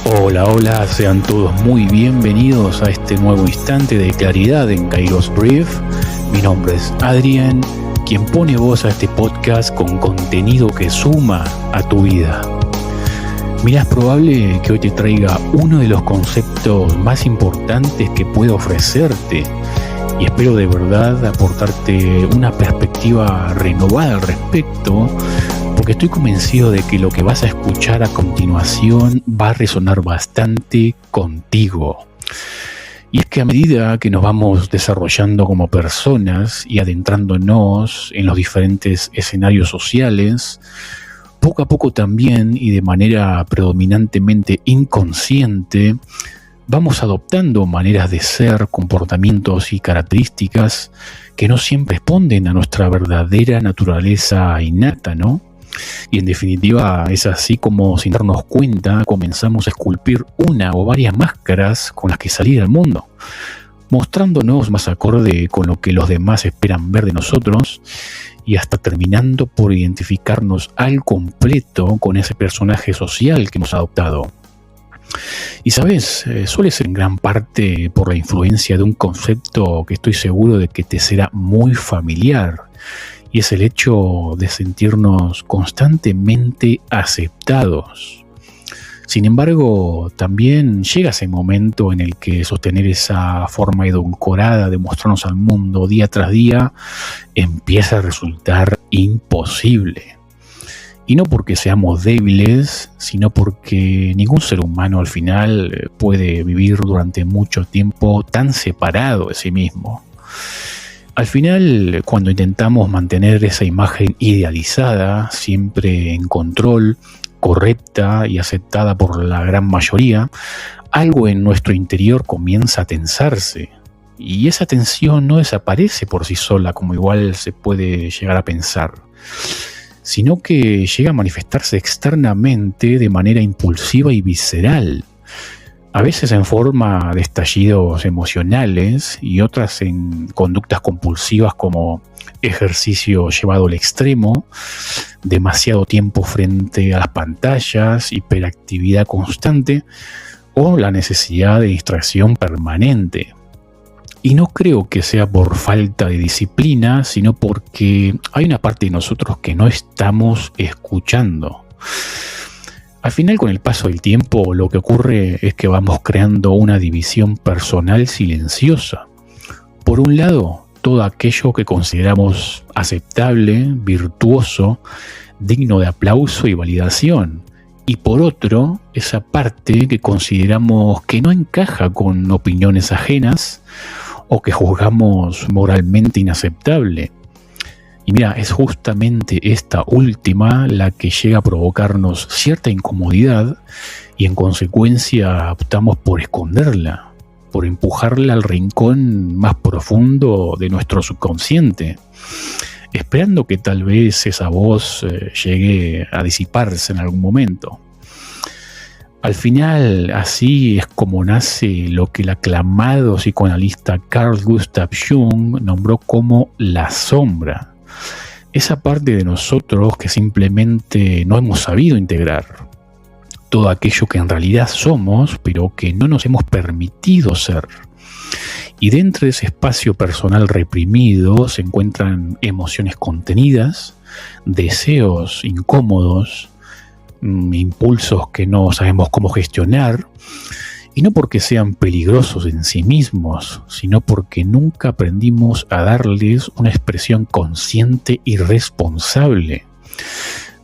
Hola, hola, sean todos muy bienvenidos a este nuevo instante de claridad en Kairos Brief. Mi nombre es Adrián, quien pone voz a este podcast con contenido que suma a tu vida. Mira, es probable que hoy te traiga uno de los conceptos más importantes que puedo ofrecerte y espero de verdad aportarte una perspectiva renovada al respecto, porque estoy convencido de que lo que vas a escuchar a continuación va a resonar bastante contigo. Y es que a medida que nos vamos desarrollando como personas y adentrándonos en los diferentes escenarios sociales, poco a poco también y de manera predominantemente inconsciente, vamos adoptando maneras de ser, comportamientos y características que no siempre responden a nuestra verdadera naturaleza innata, ¿no? Y en definitiva es así como, sin darnos cuenta, comenzamos a esculpir una o varias máscaras con las que salir al mundo, mostrándonos más acorde con lo que los demás esperan ver de nosotros y hasta terminando por identificarnos al completo con ese personaje social que hemos adoptado. Y sabes, suele ser en gran parte por la influencia de un concepto que estoy seguro de que te será muy familiar, y es el hecho de sentirnos constantemente aceptados. Sin embargo, también llega ese momento en el que sostener esa forma edulcorada de mostrarnos al mundo día tras día empieza a resultar imposible. Y no porque seamos débiles, sino porque ningún ser humano al final puede vivir durante mucho tiempo tan separado de sí mismo. Al final, cuando intentamos mantener esa imagen idealizada, siempre en control, correcta y aceptada por la gran mayoría, algo en nuestro interior comienza a tensarse. Y esa tensión no desaparece por sí sola, como igual se puede llegar a pensar, sino que llega a manifestarse externamente de manera impulsiva y visceral, a veces en forma de estallidos emocionales y otras en conductas compulsivas como ejercicio llevado al extremo, demasiado tiempo frente a las pantallas, hiperactividad constante o la necesidad de distracción permanente. Y no creo que sea por falta de disciplina, sino porque hay una parte de nosotros que no estamos escuchando. Al final, con el paso del tiempo, lo que ocurre es que vamos creando una división personal silenciosa. Por un lado, todo aquello que consideramos aceptable, virtuoso, digno de aplauso y validación. Y por otro, esa parte que consideramos que no encaja con opiniones ajenas o que juzgamos moralmente inaceptable. Y mira, es justamente esta última la que llega a provocarnos cierta incomodidad y en consecuencia optamos por esconderla, por empujarla al rincón más profundo de nuestro subconsciente, esperando que tal vez esa voz llegue a disiparse en algún momento. Al final, así es como nace lo que el aclamado psicoanalista Carl Gustav Jung nombró como la sombra. Esa parte de nosotros que simplemente no hemos sabido integrar. Todo aquello que en realidad somos, pero que no nos hemos permitido ser. Y dentro de ese espacio personal reprimido se encuentran emociones contenidas, deseos incómodos, impulsos que no sabemos cómo gestionar, y no porque sean peligrosos en sí mismos, sino porque nunca aprendimos a darles una expresión consciente y responsable,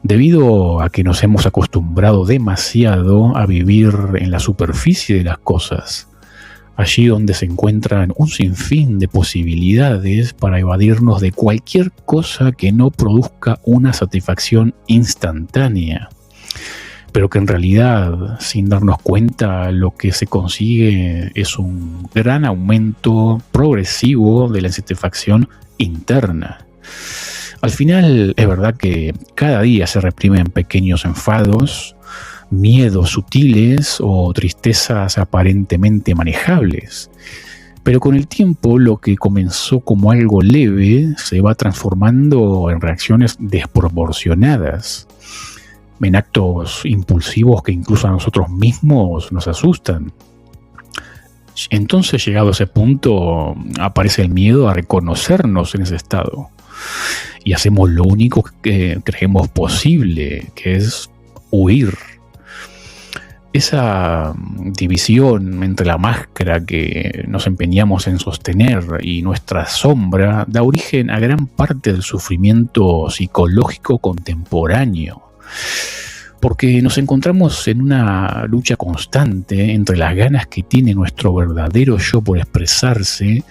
debido a que nos hemos acostumbrado demasiado a vivir en la superficie de las cosas, allí donde se encuentran un sinfín de posibilidades para evadirnos de cualquier cosa que no produzca una satisfacción instantánea, pero que en realidad, sin darnos cuenta, lo que se consigue es un gran aumento progresivo de la insatisfacción interna. Al final, es verdad que cada día se reprimen pequeños enfados, miedos sutiles o tristezas aparentemente manejables. Pero con el tiempo, lo que comenzó como algo leve se va transformando en reacciones desproporcionadas. en actos impulsivos que incluso a nosotros mismos nos asustan. Entonces, llegado a ese punto, aparece el miedo a reconocernos en ese estado. Y hacemos lo único que creemos posible, que es huir. Esa división entre la máscara que nos empeñamos en sostener y nuestra sombra da origen a gran parte del sufrimiento psicológico contemporáneo. Porque nos encontramos en una lucha constante entre las ganas que tiene nuestro verdadero yo por expresarse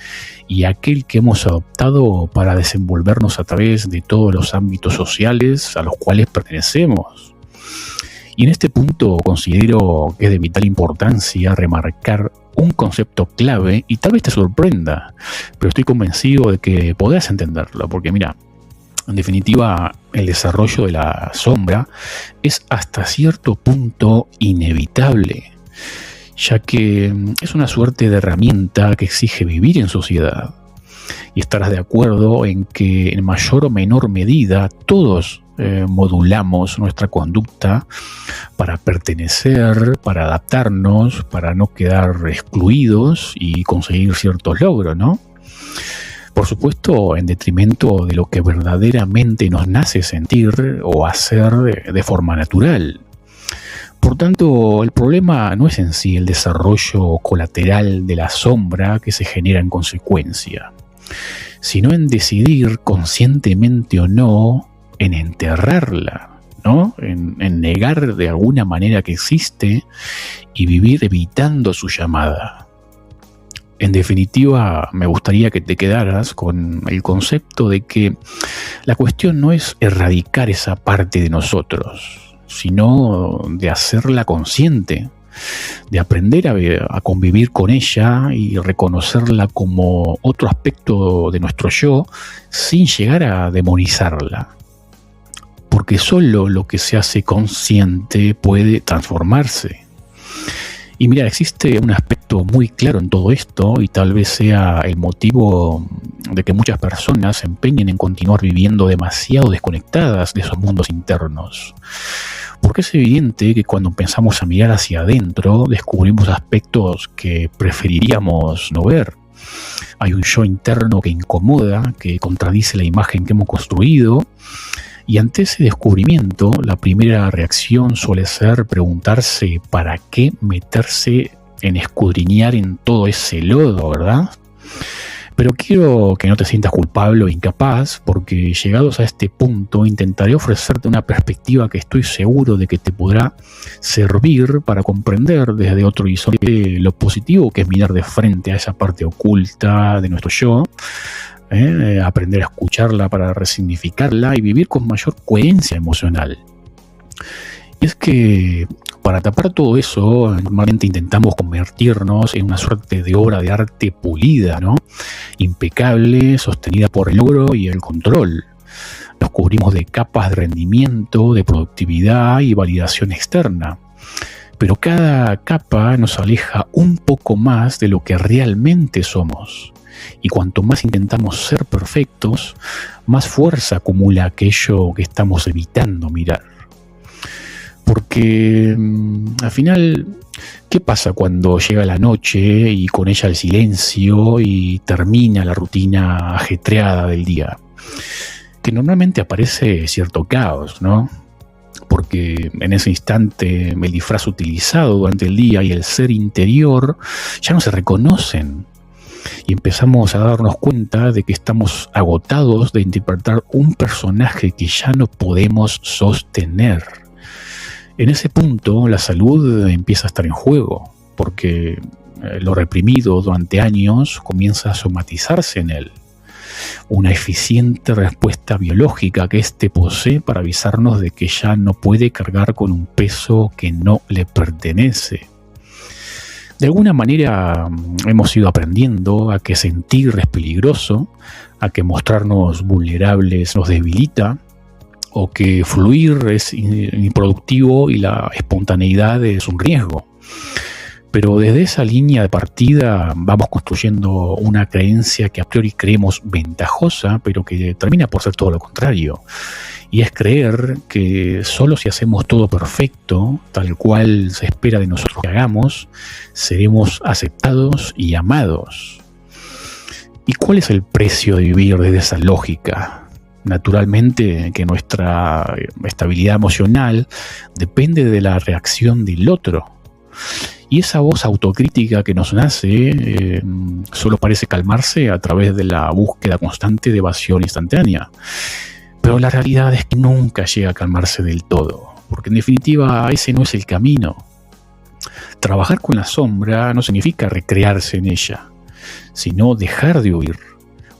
y aquel que hemos adoptado para desenvolvernos a través de todos los ámbitos sociales a los cuales pertenecemos. Y en este punto considero que es de vital importancia remarcar un concepto clave y tal vez te sorprenda, pero estoy convencido de que podrás entenderlo, porque mira, en definitiva, el desarrollo de la sombra es hasta cierto punto inevitable, ya que es una suerte de herramienta que exige vivir en sociedad. Y estarás de acuerdo en que en mayor o menor medida todos modulamos nuestra conducta para pertenecer, para adaptarnos, para no quedar excluidos y conseguir ciertos logros, ¿no? Por supuesto, en detrimento de lo que verdaderamente nos nace sentir o hacer de forma natural. Por tanto, el problema no es en sí el desarrollo colateral de la sombra que se genera en consecuencia, sino en decidir conscientemente o no en enterrarla, ¿no? En negar de alguna manera que existe y vivir evitando su llamada. En definitiva, me gustaría que te quedaras con el concepto de que la cuestión no es erradicar esa parte de nosotros, sino de hacerla consciente, de aprender a convivir con ella y reconocerla como otro aspecto de nuestro yo sin llegar a demonizarla. Porque solo lo que se hace consciente puede transformarse. Y mira, existe un aspecto muy claro en todo esto y tal vez sea el motivo de que muchas personas se empeñen en continuar viviendo demasiado desconectadas de esos mundos internos. Porque es evidente que cuando empezamos a mirar hacia adentro descubrimos aspectos que preferiríamos no ver. Hay un yo interno que incomoda, que contradice la imagen que hemos construido. Y ante ese descubrimiento, la primera reacción suele ser preguntarse ¿para qué meterse en escudriñar en todo ese lodo, verdad? Pero quiero que no te sientas culpable o incapaz, porque llegados a este punto intentaré ofrecerte una perspectiva que estoy seguro de que te podrá servir para comprender desde otro horizonte lo positivo que es mirar de frente a esa parte oculta de nuestro yo, aprender a escucharla para resignificarla y vivir con mayor coherencia emocional. Y es que para tapar todo eso, normalmente intentamos convertirnos en una suerte de obra de arte pulida, ¿no? Impecable, sostenida por el logro y el control. Nos cubrimos de capas de rendimiento, de productividad y validación externa. Pero cada capa nos aleja un poco más de lo que realmente somos. Y cuanto más intentamos ser perfectos, más fuerza acumula aquello que estamos evitando mirar. Porque al final, ¿qué pasa cuando llega la noche y con ella el silencio y termina la rutina ajetreada del día? Que normalmente aparece cierto caos, ¿no? Porque en ese instante el disfraz utilizado durante el día y el ser interior ya no se reconocen. Y empezamos a darnos cuenta de que estamos agotados de interpretar un personaje que ya no podemos sostener. En ese punto la salud empieza a estar en juego, porque lo reprimido durante años comienza a somatizarse en él. Una eficiente respuesta biológica que éste posee para avisarnos de que ya no puede cargar con un peso que no le pertenece. De alguna manera hemos ido aprendiendo a que sentir es peligroso, a que mostrarnos vulnerables nos debilita, o que fluir es improductivo y la espontaneidad es un riesgo. Pero desde esa línea de partida vamos construyendo una creencia que a priori creemos ventajosa, pero que termina por ser todo lo contrario. Y es creer que solo si hacemos todo perfecto, tal cual se espera de nosotros que hagamos, seremos aceptados y amados. ¿Y cuál es el precio de vivir desde esa lógica? Naturalmente que nuestra estabilidad emocional depende de la reacción del otro. Y esa voz autocrítica que nos nace solo parece calmarse a través de la búsqueda constante de evasión instantánea. Pero la realidad es que nunca llega a calmarse del todo, porque en definitiva ese no es el camino. Trabajar con la sombra no significa recrearse en ella, sino dejar de huir,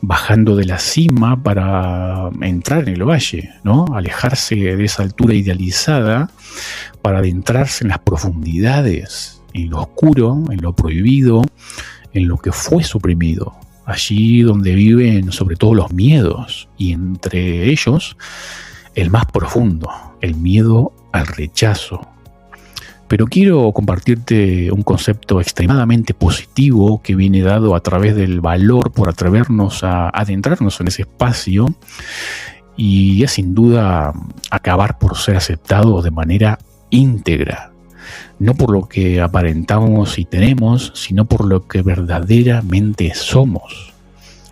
bajando de la cima para entrar en el valle, ¿no? Alejarse de esa altura idealizada para adentrarse en las profundidades, en lo oscuro, en lo prohibido, en lo que fue suprimido. Allí donde viven sobre todo los miedos, y entre ellos el más profundo, el miedo al rechazo. Pero quiero compartirte un concepto extremadamente positivo que viene dado a través del valor por atrevernos a adentrarnos en ese espacio, y es sin duda acabar por ser aceptados de manera íntegra. No por lo que aparentamos y tenemos, sino por lo que verdaderamente somos.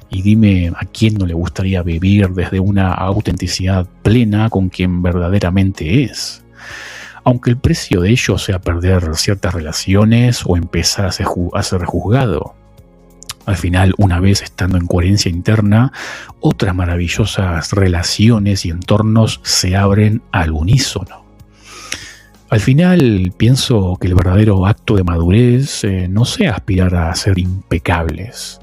Y dime, ¿a quién no le gustaría vivir desde una autenticidad plena con quien verdaderamente es? Aunque el precio de ello sea perder ciertas relaciones o empezar a ser juzgado. Al final, una vez estando en coherencia interna, otras maravillosas relaciones y entornos se abren al unísono. Al final pienso que el verdadero acto de madurez no sea aspirar a ser impecables,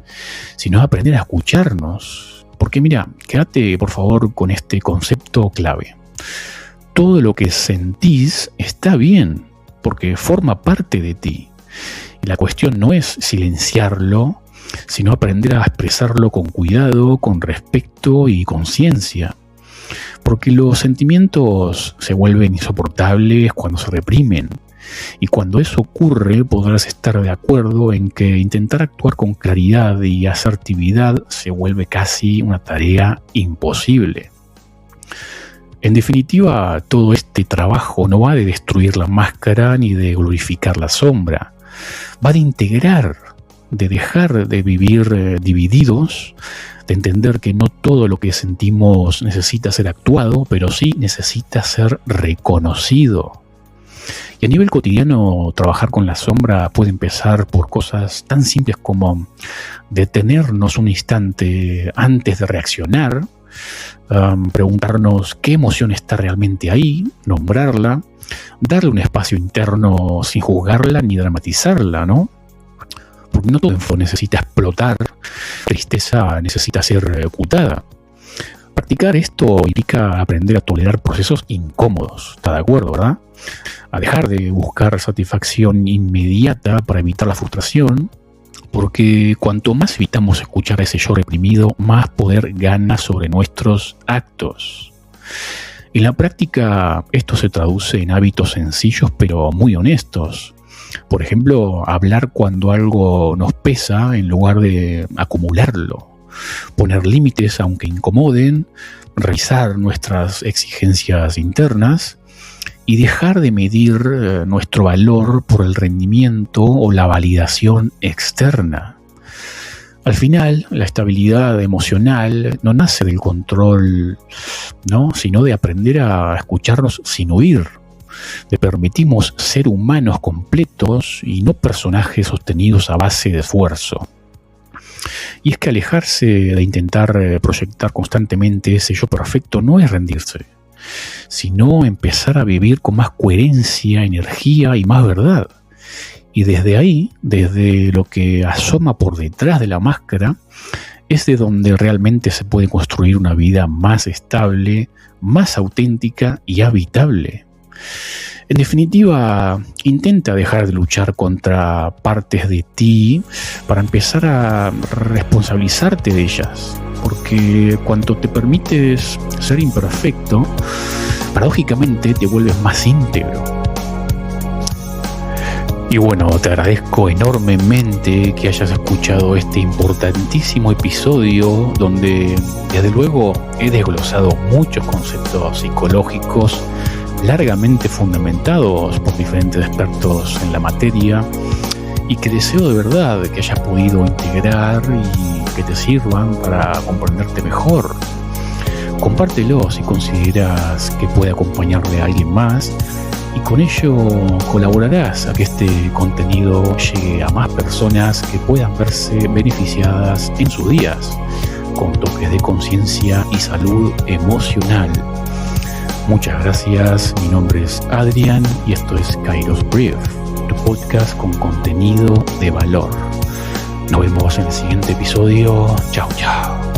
sino aprender a escucharnos. Porque mira, quédate por favor con este concepto clave. Todo lo que sentís está bien, porque forma parte de ti. Y la cuestión no es silenciarlo, sino aprender a expresarlo con cuidado, con respeto y conciencia. Porque los sentimientos se vuelven insoportables cuando se reprimen. Y cuando eso ocurre, podrás estar de acuerdo en que intentar actuar con claridad y asertividad se vuelve casi una tarea imposible. En definitiva, todo este trabajo no va de destruir la máscara ni de glorificar la sombra. Va de integrar, de dejar de vivir divididos, de entender que no todo lo que sentimos necesita ser actuado, pero sí necesita ser reconocido. Y a nivel cotidiano, trabajar con la sombra puede empezar por cosas tan simples como detenernos un instante antes de reaccionar, preguntarnos qué emoción está realmente ahí, nombrarla, darle un espacio interno sin juzgarla ni dramatizarla, ¿no? Porque no todo necesita explotar, tristeza necesita ser ocultada. Practicar esto implica aprender a tolerar procesos incómodos, ¿está de acuerdo, verdad? A dejar de buscar satisfacción inmediata para evitar la frustración, porque cuanto más evitamos escuchar a ese yo reprimido, más poder gana sobre nuestros actos. En la práctica, esto se traduce en hábitos sencillos pero muy honestos. Por ejemplo, hablar cuando algo nos pesa en lugar de acumularlo. Poner límites aunque incomoden, revisar nuestras exigencias internas y dejar de medir nuestro valor por el rendimiento o la validación externa. Al final, la estabilidad emocional no nace del control, ¿no?, sino de aprender a escucharnos sin huir. Le permitimos ser humanos completos y no personajes sostenidos a base de esfuerzo. Y es que alejarse de intentar proyectar constantemente ese yo perfecto no es rendirse, sino empezar a vivir con más coherencia, energía y más verdad. Y desde ahí, desde lo que asoma por detrás de la máscara, es de donde realmente se puede construir una vida más estable, más auténtica y habitable. En definitiva, intenta dejar de luchar contra partes de ti para empezar a responsabilizarte de ellas. Porque cuando te permites ser imperfecto, paradójicamente te vuelves más íntegro. Y bueno, te agradezco enormemente que hayas escuchado este importantísimo episodio donde, desde luego, he desglosado muchos conceptos psicológicos largamente fundamentados por diferentes expertos en la materia y que deseo de verdad que hayas podido integrar y que te sirvan para comprenderte mejor. Compártelo si consideras que puede acompañarle a alguien más y con ello colaborarás a que este contenido llegue a más personas que puedan verse beneficiadas en sus días con toques de conciencia y salud emocional. Muchas gracias, mi nombre es Adrián y esto es Kairos Brief, tu podcast con contenido de valor. Nos vemos en el siguiente episodio. Chao, chao.